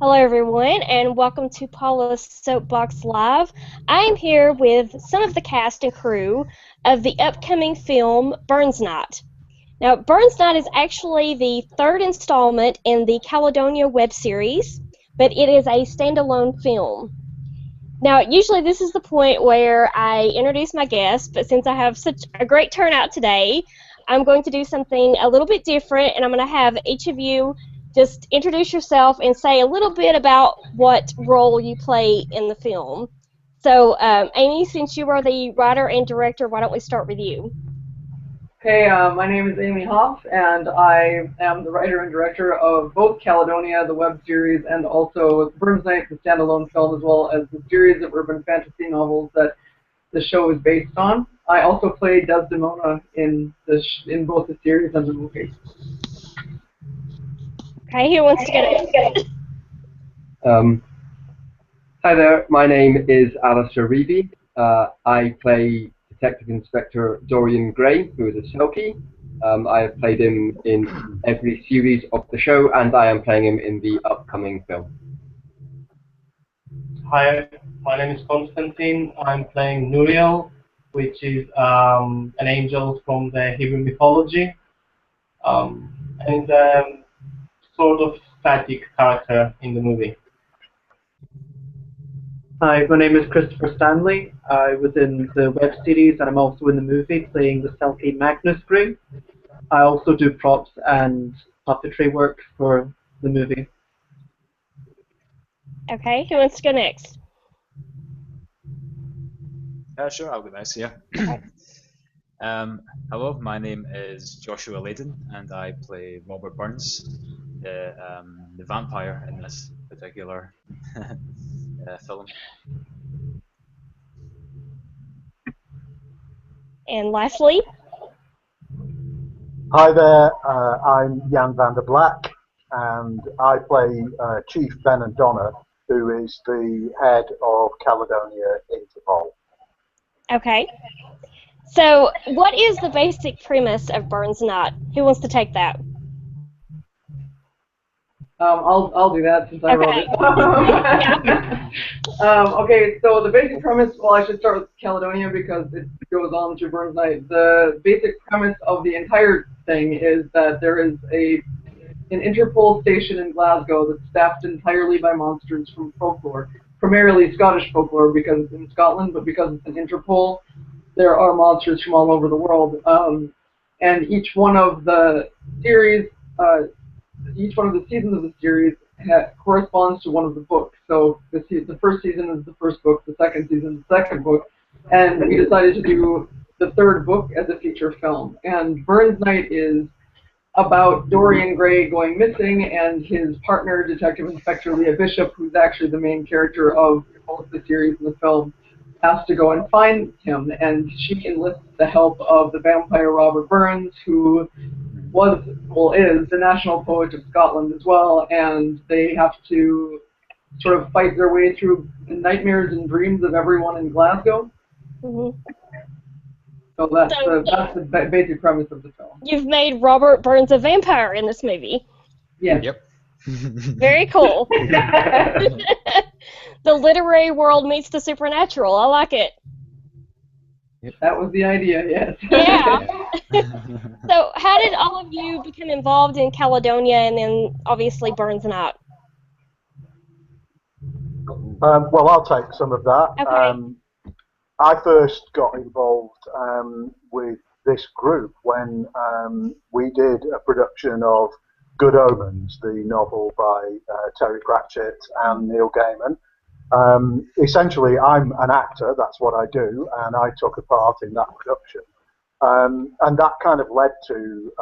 Hello, everyone, and welcome to Paula's Soapbox Live. I am here with some of the cast and crew of the upcoming film Burns Night. Now, Burns Night is actually the third installment in the Caledonia web series, but it is a standalone film. Now, usually this is the point where I introduce my guests, but since I have such a great turnout today, I'm going to do something a little bit different, and I'm going to have each of you just introduce yourself and say a little bit about what role you play in the film. So, Amy, since you are the writer and director, why don't we start with you? Hey, my name is Amy Hoff, and I am the writer and director of both Caledonia, the web series, and also Burns Night, the standalone film, as well as the series of urban fantasy novels that the show is based on. I also play Desdemona in both the series and the movie. Okay, who wants to get it? Um, Hi there, my name is Alistair Reedy. I play Detective Inspector Dorian Gray, who is a Selkie. I have played him in every series of the show, and I am playing him in the upcoming film. Hi, my name is Konstantin. I'm playing Nuriel, which is an angel from the Hebrew mythology, and sort of static character in the movie. Hi, my name is Christopher Stanley. I was in the web series and I'm also in the movie playing the Selkie Magnus Gray. I also do props and puppetry work for the movie. Okay, who wants to go next? Sure, I'll go next, yeah. Hello, my name is Joshua Layden, and I play Robert Burns, the vampire in this particular film. And lastly? Hi there, I'm Jan van der Black, and I play Chief Ben and Donna, who is the head of Caledonia Interpol. Okay. So, what is the basic premise of Burns Night? Who wants to take that? I'll do that since I wrote it. Okay, so the basic premise, well, I should start with Caledonia because it goes on through Burns Night. The basic premise of the entire thing is that there is an Interpol station in Glasgow that's staffed entirely by monsters from folklore, primarily Scottish folklore because it's in Scotland, but because it's an Interpol, there are monsters from all over the world. And each one of the series, each one of the seasons of the series corresponds to one of the books. So the first season is the first book, the second season is the second book, and we decided to do the third book as a feature film. And Burns Night is about Dorian Gray going missing, and his partner, Detective Inspector Leah Bishop, who's actually the main character of both the series and the film, has to go and find him. And she enlists the help of the vampire Robert Burns, who is the national poet of Scotland as well, and they have to sort of fight their way through the nightmares and dreams of everyone in Glasgow. Mm-hmm. So that's the basic premise of the film. You've made Robert Burns a vampire in this movie. Yeah. Yep. Very cool. The literary world meets the supernatural. I like it. Yep. That was the idea, yes. Yeah. So how did all of you become involved in Caledonia and then obviously Burns Night? Well, I'll take some of that. Okay. I first got involved with this group when we did a production of Good Omens, the novel by Terry Pratchett and Neil Gaiman. Essentially, I'm an actor, that's what I do, and I took a part in that production. And that kind of led to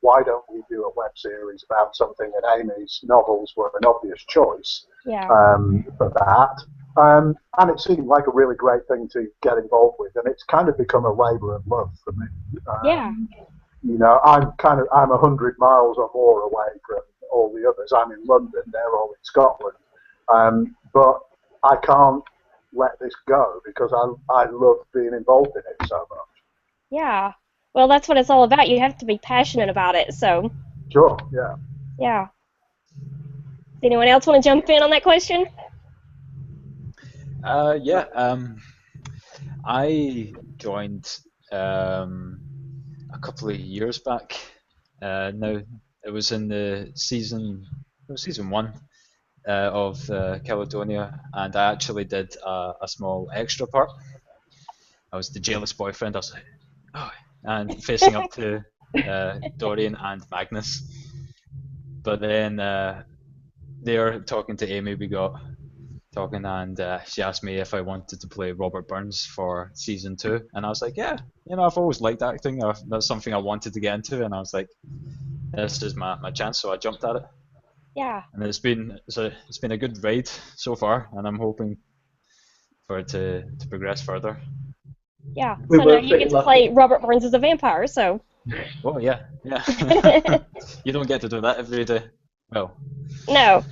why don't we do a web series about something, and Amy's novels were an obvious choice for that. And it seemed like a really great thing to get involved with, and it's kind of become a labour of love for me. You know, I'm 100 miles or more away from all the others. I'm in London, they're all in Scotland. But I can't let this go because I love being involved in it so much. Yeah. Well, that's what it's all about. You have to be passionate about it, so. Sure, yeah. Yeah. anyone else want to jump in on that question? Yeah. I joined a couple of years back. Now it was in the season, it was season one of Caledonia, and I actually did a small extra part. I was the jealous boyfriend. I was like, oh, and facing up to Dorian and Magnus. But then there, talking to Amy, we got talking, and she asked me if I wanted to play Robert Burns for season two, and I was like, yeah, I've always liked acting. That's something I wanted to get into, and I was like, this is my chance, so I jumped at it. Yeah. And it's been a good ride so far, and I'm hoping for it to progress further. Yeah. We So were now you pretty get to lucky. play Robert Burns as a vampire. So. Oh yeah. You don't get to do that every day. Well. No.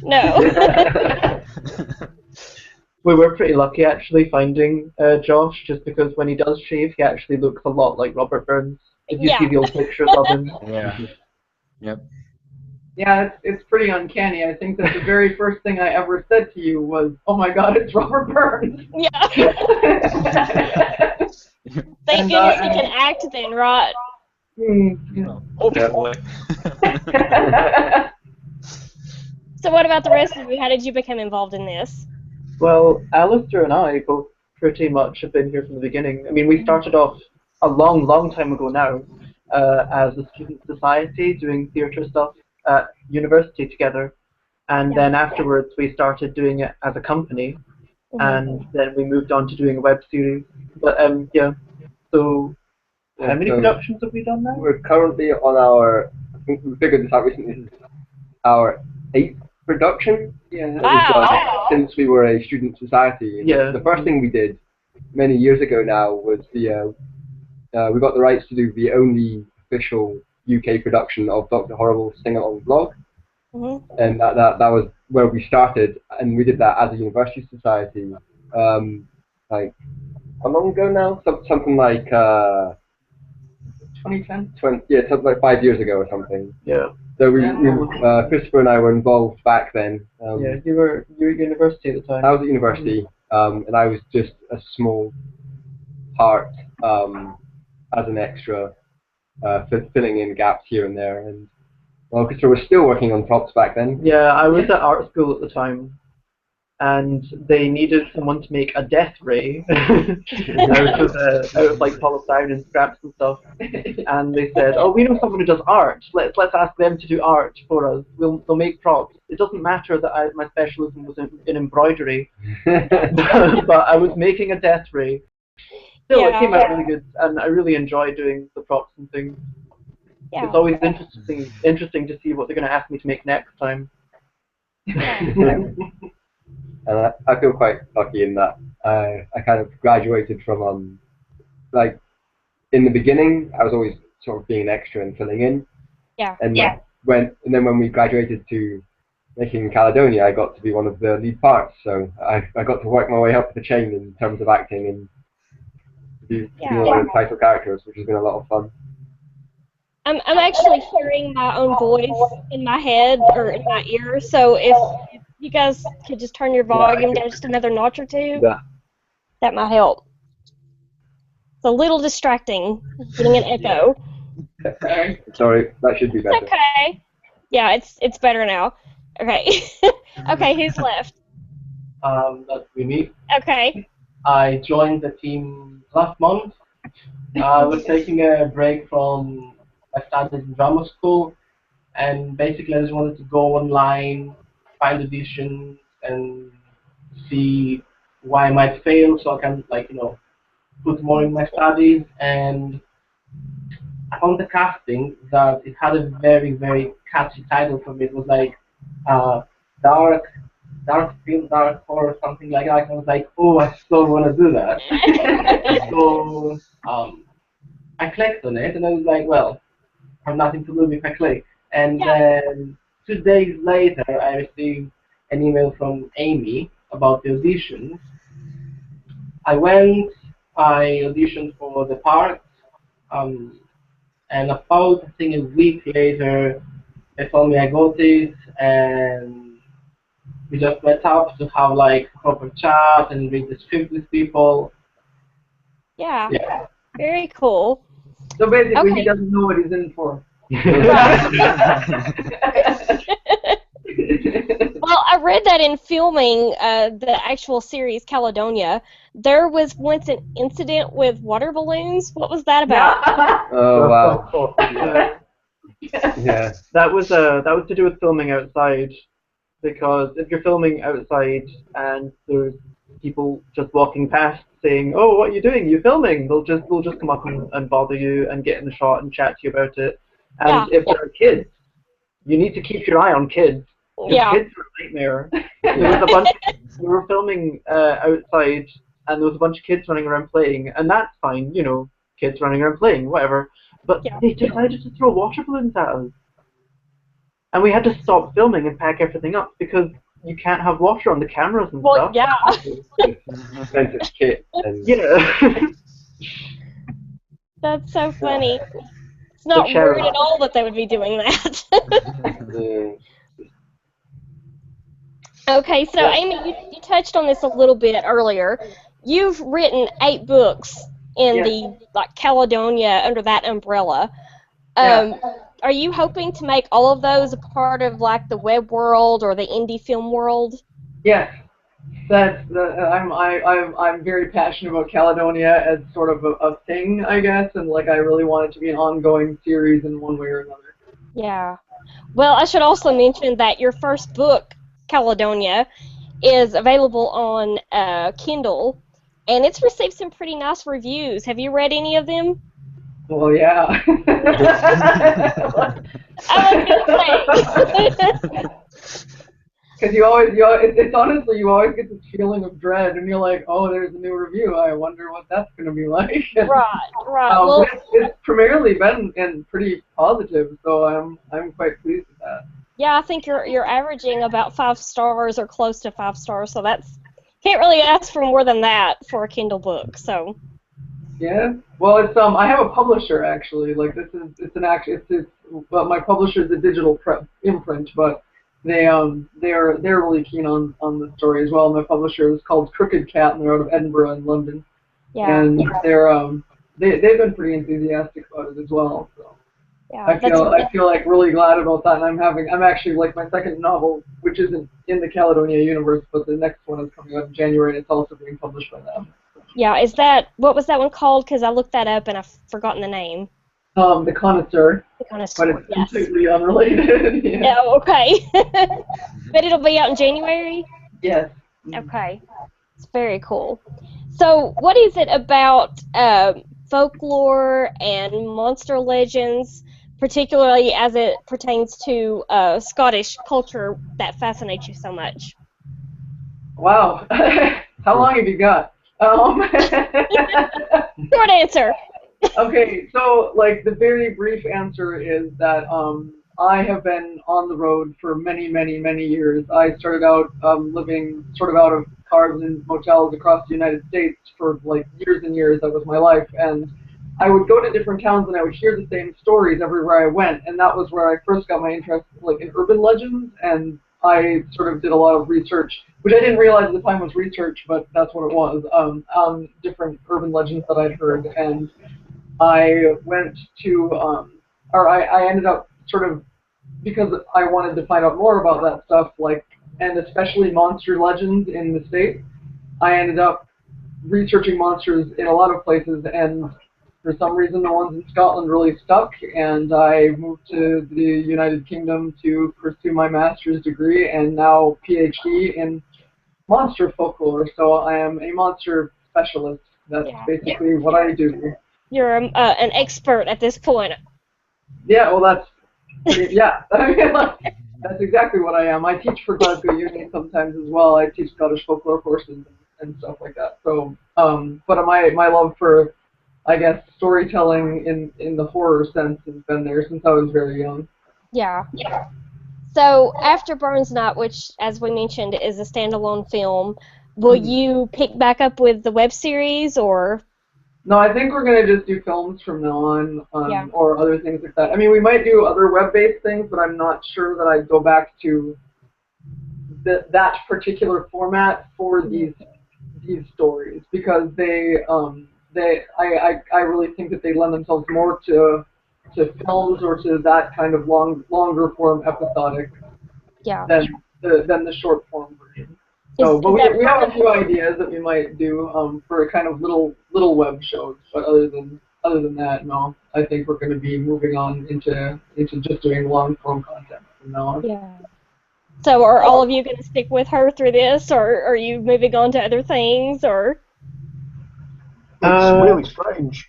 We were pretty lucky actually finding Josh, just because when he does shave, he actually looks a lot like Robert Burns. If you see the old pictures of him. Yeah. Yep. Yeah, it's pretty uncanny. I think that the very first thing I ever said to you was, "Oh my God, it's Robert Burns." Yeah. Thank goodness he can act then, right? Hopefully. So what about the rest of you? How did you become involved in this? Well, Alistair and I both pretty much have been here from the beginning. I mean, we started off a long, long time ago now as a student society doing theatre stuff at university together. And then afterwards we started doing it as a company. And then we moved on to doing a web series. But yeah, so how many productions have we done now? We're currently on our, I think we figured this out recently, this is our 8th production that we've done since we were a student society. Yeah. The first thing we did many years ago now was we got the rights to do the only official UK production of Dr. Horrible's sing-along vlog. And that was where we started, and we did that as a university society. Like, how long ago now? Something like 2010. Yeah, something like 5 years ago or something. Yeah. So Christopher and I were involved back then. Yeah, you were at university at the time. I was at university, and I was just a small part as an extra, filling in gaps here and there. And well, Christopher was still working on props back then. Yeah, I was at art school at the time, and they needed someone to make a death ray out of like polystyrene and scraps and stuff. And they said, "Oh, we know someone who does art. Let's ask them to do art for us. They'll make props. It doesn't matter that my specialism was in embroidery, but I was making a death ray. Still, it came out really good, and I really enjoy doing the props and things. Yeah. It's always interesting to see what they're going to ask me to make next time." And I feel quite lucky in that I kind of graduated from like in the beginning I was always sort of being an extra and filling in. Yeah. And then when we graduated to making Caledonia, I got to be one of the lead parts. So I got to work my way up the chain in terms of acting and do a lot of title characters, which has been a lot of fun. I'm actually hearing my own voice in my head or in my ear, so if you guys could just turn your volume down just another notch or two, that might help. It's a little distracting, getting an echo. Sorry, that should be better. It's okay. Yeah, it's better now. Okay. Okay, who's left? That's me. Okay. I joined the team last month. I was taking a break from my studies in drama school, and basically I just wanted to go online, find auditions, and see why I might fail, so I can put more in my studies. And I found the casting that it had a very, very catchy title for me. It was like dark film, dark horror, something like that. I was like, oh, I so want to do that. So I clicked on it, and I was like, well, I have nothing to lose if I click. And then 2 days later, I received an email from Amy about the auditions. I went, I auditioned for the part, and about, I think, a week later, they told me I got it, and we just met up to have like proper chat and read the script with people. Yeah. Yeah. Very cool. So basically, he Okay. doesn't know what he's in for. Well, I read that in filming the actual series Caledonia, there was once an incident with water balloons. What was that about? Oh wow. Yeah. Yeah. That was to do with filming outside, because if you're filming outside and there's people just walking past saying, "Oh, what are you doing? You filming?" They'll just come up and bother you and get in the shot and chat to you about it. And Yeah. if there are kids, you need to keep your eye on kids. Because Yeah. kids are a nightmare. We were filming outside, and there was a bunch of kids running around playing, and that's fine, you know, kids running around playing, whatever. But Yeah. they decided to throw water balloons at us. And we had to stop filming and pack everything up because you can't have water on the cameras and Well, stuff. yeah. Expensive kit. And Yeah. That's so funny. It's not charity. weird at all that they would be doing that. Okay, so Amy, you touched on this a little bit earlier. You've written 8 books in Yes. the Caledonia under that umbrella. Yeah. Are you hoping to make all of those a part of like the web world or the indie film world? Yes. I'm very passionate about Caledonia as sort of a thing, I guess, and like I really want it to be an ongoing series in one way or another. Yeah. Well, I should also mention that your first book, Caledonia, is available on Kindle, and it's received some pretty nice reviews. Have you read any of them? Well, yeah. I was gonna say. Because it's honestly, you always get this feeling of dread, and you're like, oh, there's a new review. I wonder what that's going to be like. Right. Well, it's primarily been and pretty positive, so I'm quite pleased with that. Yeah, I think you're averaging about 5 stars or close to 5 stars, so that's can't really ask for more than that for a Kindle book. So. Yeah. Well, it's I have a publisher actually. Like well, my publisher is a digital imprint, but they're really keen on the story as well. My publisher is called Crooked Cat, and they're out of Edinburgh and London. Yeah. And they've been pretty enthusiastic about it as well. So Yeah. I feel like really glad about that. And I'm actually like my second novel, which isn't in the Caledonia universe, but the next one is coming out in January, and it's also being published by them. Yeah. What was that one called? Because I looked that up and I've forgotten the name. The Connoisseur. The Connoisseur. But it's Yes. completely unrelated. Yeah. Yeah. Okay. But it'll be out in January? Yes. Okay. It's very cool. So, what is it about folklore and monster legends, particularly as it pertains to Scottish culture, that fascinates you so much? Wow. How long have you got? Short answer. Okay, so like the very brief answer is that I have been on the road for many, many, many years. I started out living sort of out of cars and motels across the United States for like years and years. That was my life, and I would go to different towns and I would hear the same stories everywhere I went, and that was where I first got my interest like in urban legends, and I sort of did a lot of research, which I didn't realize at the time was research, but that's what it was, on different urban legends that I'd heard, and I went to, I ended up sort of, because I wanted to find out more about that stuff, like, and especially monster legends in the States, I ended up researching monsters in a lot of places, and for some reason the ones in Scotland really stuck, and I moved to the United Kingdom to pursue my master's degree, and now PhD in monster folklore, so I am a monster specialist. That's basically what I do. You're an expert at this point. Yeah, well, yeah. I mean, like, that's exactly what I am. I teach for Glasgow Uni sometimes as well. I teach Scottish folklore courses and stuff like that. So, but my love for, I guess, storytelling in the horror sense has been there since I was very young. Yeah. So after Burns Night, which, as we mentioned, is a standalone film, will you pick back up with the web series or? No, I think we're going to just do films from now on, or other things like that. I mean, we might do other web-based things, but I'm not sure that I'd go back to that particular format for these stories, because I really think that they lend themselves more to films or to that kind of longer form episodic than the short form version. So, but we have a few ideas that we might do for a kind of little web shows. But other than that, no, I think we're going to be moving on into just doing long form content from now on. Yeah. So are all of you going to stick with her through this, or are you moving on to other things, or? It's really strange.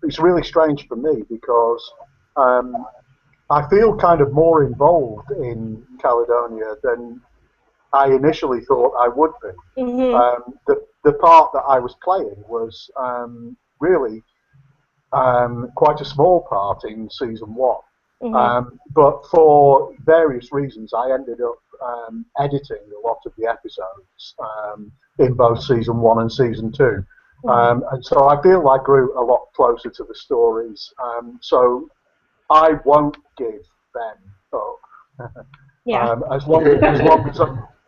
It's really strange for me because I feel kind of more involved in Caledonia than I initially thought I would be. Mm-hmm. The part that I was playing was really quite a small part in season 1. Mm-hmm. But for various reasons, I ended up editing a lot of the episodes in both season 1 and season 2. And so I feel I grew a lot closer to the stories. So I won't give them up.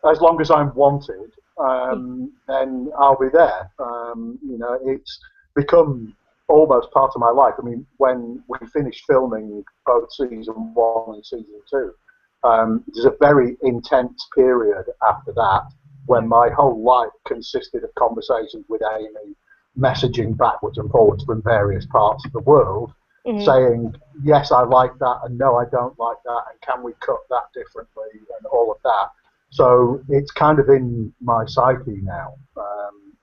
As long as I'm wanted, then I'll be there. It's become almost part of my life. I mean, when we finished filming both season 1 and season 2, there's a very intense period after that when my whole life consisted of conversations with Amy, messaging backwards and forwards from various parts of the world, saying, yes, I like that, and no, I don't like that, and can we cut that differently, and all of that. So it's kind of in my psyche now.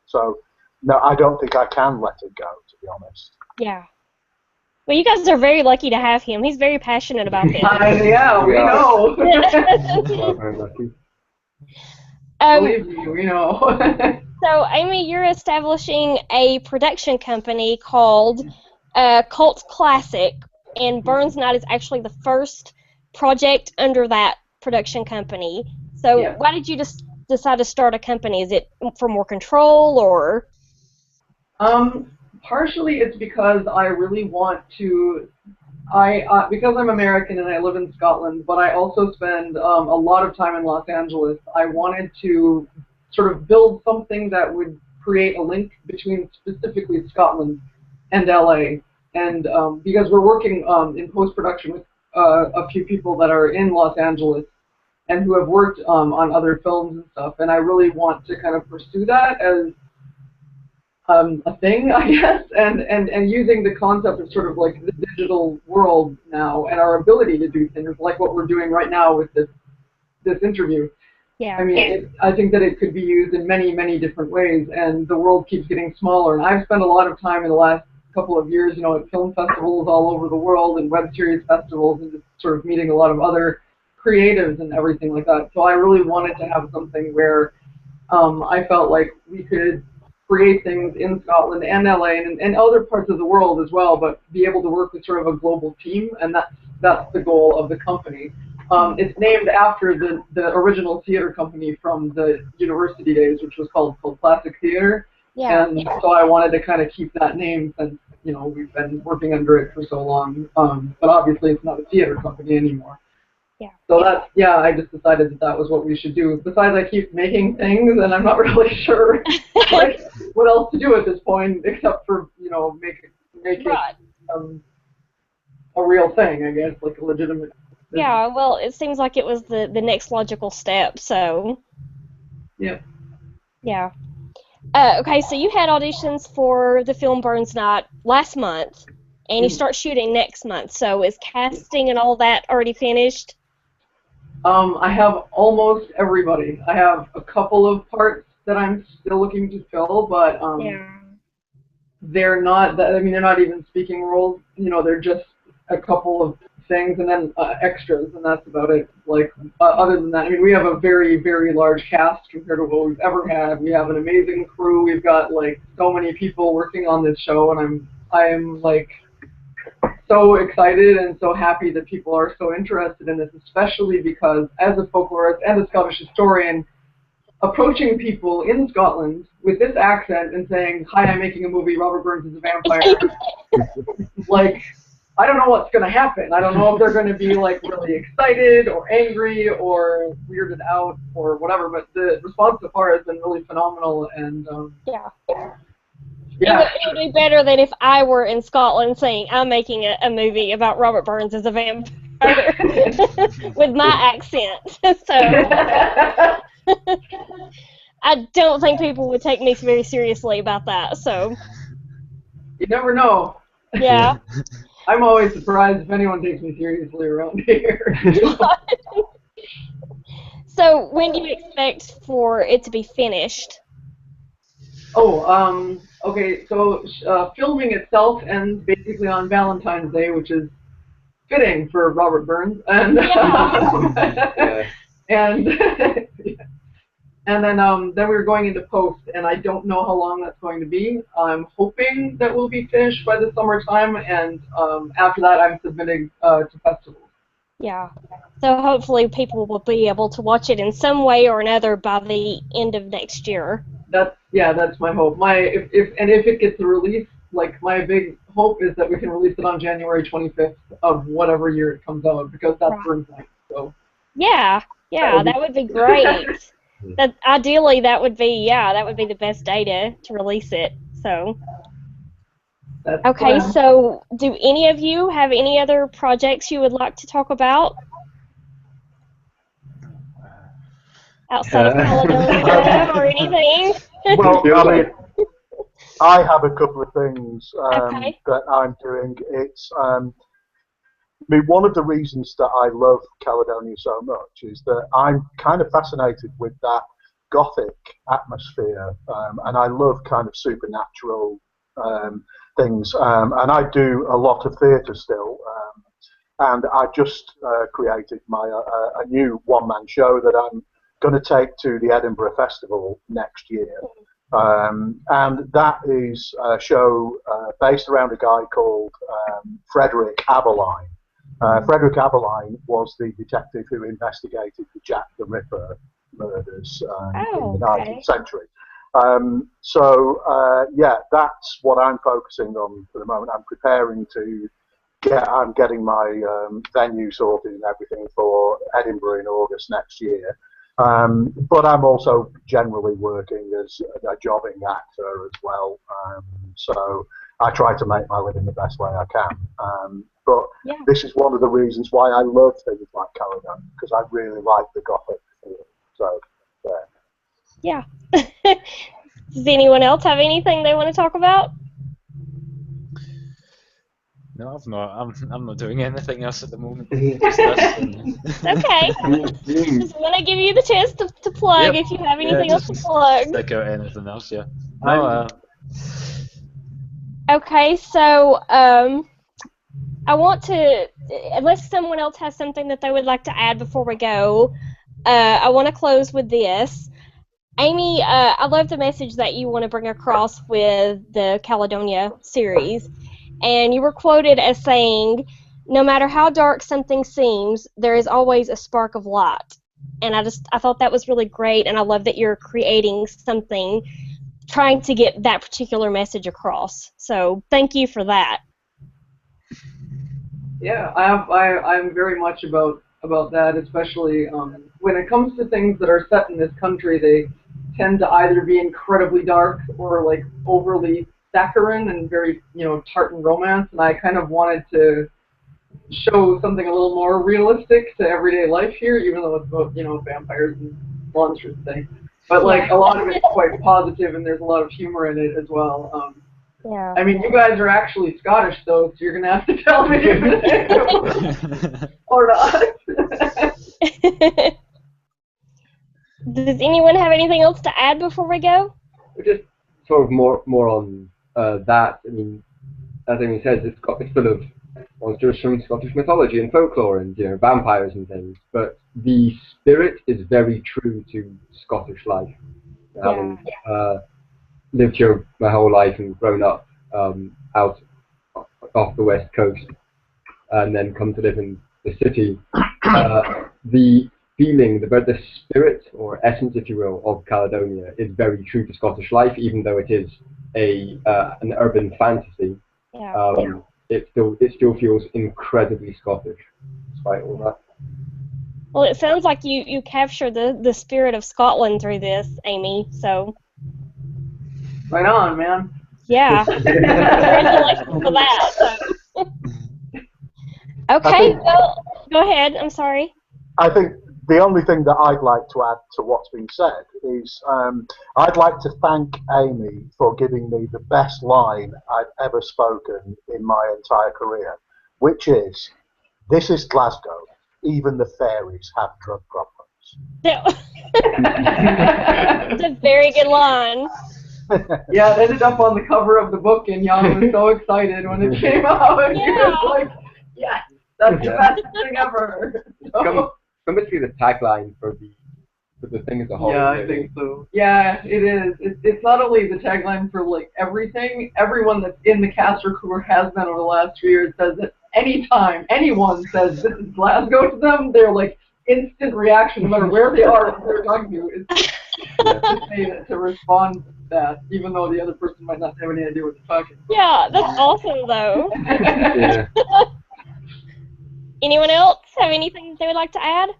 So no, I don't think I can let it go, to be honest. Yeah. Well, you guys are very lucky to have him. He's very passionate about this. Yeah, we know. Very lucky. Believe me, we know. So, Amy, you're establishing a production company called Cult Classic, and Burns Night is actually the first project under that production company. So, why did you just decide to start a company? Is it for more control, or? Partially it's because I really want to. Because I'm American and I live in Scotland, but I also spend a lot of time in Los Angeles. I wanted to sort of build something that would create a link between specifically Scotland and LA. And because we're working in post-production with a few people that are in Los Angeles and who have worked on other films and stuff, and I really want to kind of pursue that as a thing, I guess, and using the concept of sort of like the digital world now and our ability to do things like what we're doing right now with this interview. Yeah. I mean, I think that it could be used in many, many different ways, and the world keeps getting smaller. And I've spent a lot of time in the last couple of years, at film festivals all over the world and web series festivals, and just sort of meeting a lot of other creatives and everything like that. So I really wanted to have something where I felt like we could create things in Scotland and LA and other parts of the world as well, but be able to work with sort of a global team, and that's the goal of the company. It's named after the original theater company from the university days, which was called Classic Theater. Yeah. And so I wanted to kind of keep that name since we've been working under it for so long. But obviously it's not a theater company anymore. Yeah. So I just decided that was what we should do. Besides, I keep making things, and I'm not really sure what else to do at this point, except for make it a real thing, I guess, like a legitimate thing. Yeah. Well, it seems like it was the next logical step. So. Yeah. Yeah. Okay, so you had auditions for the film Burns Night last month, and you start shooting next month. So is casting and all that already finished? I have almost everybody. I have a couple of parts that I'm still looking to fill, but they're not. They're not even speaking roles. They're just a couple of things, and then extras, and that's about it. Like other than that, we have a very, very large cast compared to what we've ever had. We have an amazing crew. We've got like so many people working on this show, and I'm like so excited and so happy that people are so interested in this, especially because as a folklorist and a Scottish historian, approaching people in Scotland with this accent and saying, "Hi, I'm making a movie. Robert Burns is a vampire," like. I don't know what's going to happen. I don't know if they're going to be like really excited or angry or weirded out or whatever. But the response so far has been really phenomenal, and Yeah. yeah. It would be better than if I were in Scotland saying I'm making a movie about Robert Burns as a vampire with my accent. So I don't think people would take me very seriously about that. So You never know. yeah. I'm always surprised if anyone takes me seriously around here. So when do you expect for it to be finished? Oh, okay, so filming itself ends basically on Valentine's Day, which is fitting for Robert Burns, and Yeah. and and then we were going into post, and I don't know how long that's going to be. I'm hoping that we'll be finished by the summertime, and after that, I'm submitting to festivals. Yeah. So hopefully people will be able to watch it in some way or another by the end of next year. That's my hope. If it gets a release, like my big hope is that we can release it on January 25th of whatever year it comes out, because that's Burns Night. So yeah, that would be great. Ideally that would be the best day to release it. So okay, so do any of you have any other projects you would like to talk about outside of Caledonia or anything? Well, I mean, I have a couple of things Okay. that I'm doing. It's I mean, one of the reasons that I love Caledonia so much is that I'm kind of fascinated with that Gothic atmosphere, and I love kind of supernatural things. And I do a lot of theatre still, and I just created a new one-man show that I'm going to take to the Edinburgh Festival next year. And that is a show based around a guy called Frederick Aberline. Frederick Aberline was the detective who investigated the Jack the Ripper murders in the 19th century. Yeah, that's what I'm focusing on for the moment. I'm preparing to I'm getting my venue sorted and everything for Edinburgh in August next year. But I'm also generally working as a jobbing actor as well. So I try to make my living the best way I can. But this is one of the reasons why I love things like Caledonia, because I really like the Gothic feel. So, yeah. Does anyone else have anything they want to talk about? No, I'm not doing anything else at the moment. Just this. Okay. Just want to give you the chance to plug if you have anything else to plug. Stick out anything else, yeah. Okay, so I want to, unless someone else has something that they would like to add before we go, I want to close with this. Amy, I love the message that you want to bring across with the Caledonia series. And you were quoted as saying, no matter how dark something seems, there is always a spark of light. And I thought that was really great, and I love that you're creating something trying to get that particular message across. So thank you for that. Yeah, I'm very much about that, especially when it comes to things that are set in this country. They tend to either be incredibly dark or like overly saccharine and very, tartan romance, and I kind of wanted to show something a little more realistic to everyday life here, even though it's about, vampires and monsters and things. But like a lot of it's quite positive, and there's a lot of humor in it as well. Yeah. I mean, you guys are actually Scottish, though, so you're gonna have to tell me if it's or not. Does anyone have anything else to add before we go? Just sort of more on that. I mean, as Amy says, it's full of monsters from Scottish mythology and folklore and vampires and things. But the spirit is very true to Scottish life. Having lived here my whole life and grown up out off the west coast, and then come to live in the city, the feeling, the spirit or essence, if you will, of Caledonia is very true to Scottish life, even though it is an urban fantasy. it still feels incredibly Scottish, despite all that. Well, it sounds like you capture the spirit of Scotland through this, Amy. So Right on, man. yeah, congratulations for that. So. Okay, think- well, go ahead. I'm sorry. I think the only thing that I'd like to add to what's been said is I'd like to thank Amy for giving me the best line I've ever spoken in my entire career, which is, "This is Glasgow. Even the fairies have drug problems." That's a very good line. Yeah, it ended up on the cover of the book, and Jan was so excited when it came out. He was like, yes, that's the best thing ever. So, It's the tagline for the thing as a whole. Yeah, really. I think so. yeah, it is. It's not only the tagline for like everything. Everyone that's in the cast or crew has been over the last 2 years says that anytime anyone says this is Glasgow to them, they're like instant reaction, no matter where they are, what they're talking to. It's to say that, to respond to that, even though the other person might not have any idea what they're talking about. Yeah, that's awesome though. Yeah. Anyone else have anything they would like to add?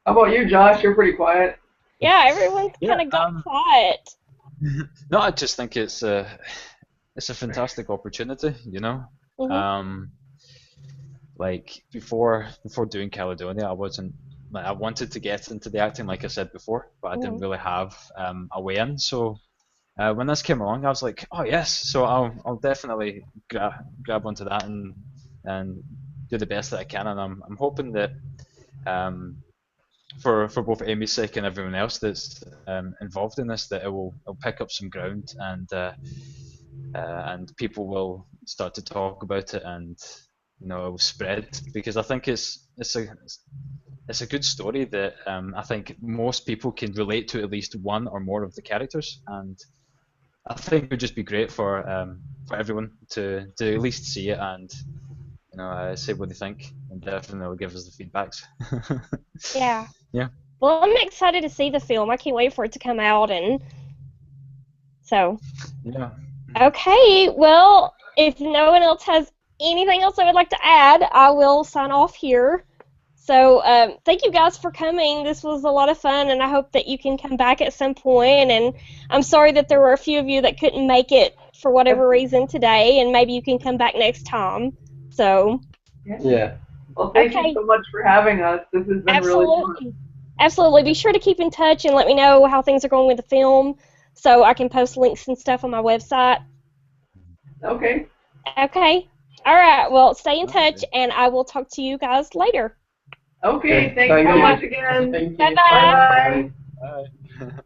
How about you, Josh? You're pretty quiet. Yeah, everyone's kind of got quiet. No, I just think it's a fantastic opportunity, you know. Mhm. Like before doing Caledonia, I wanted to get into the acting, like I said before, but I didn't really have a way in. So when this came along, I was like, oh yes, so I'll definitely grab onto that and do the best that I can, and I'm hoping that for both Amy's sake and everyone else that's involved in this, that it'll pick up some ground and people will start to talk about it, and it will spread, because I think it's a good story that I think most people can relate to at least one or more of the characters, and I think it would just be great for everyone to at least see it and say what they think, and definitely give us the feedbacks. Yeah. Yeah. Well, I'm excited to see the film. I can't wait for it to come out, and so. Yeah. Okay, well, if no one else has anything else I would like to add, I will sign off here. So, thank you guys for coming. This was a lot of fun, and I hope that you can come back at some point. And I'm sorry that there were a few of you that couldn't make it for whatever reason today, and maybe you can come back next time. So. Yeah. Well, thank you so much for having us. This has been really fun. Absolutely. Be sure to keep in touch and let me know how things are going with the film so I can post links and stuff on my website. Okay. Okay. All right. Well, stay in touch, and I will talk to you guys later. Okay. Thanks so much again. Thank you. Bye-bye. Bye. Bye.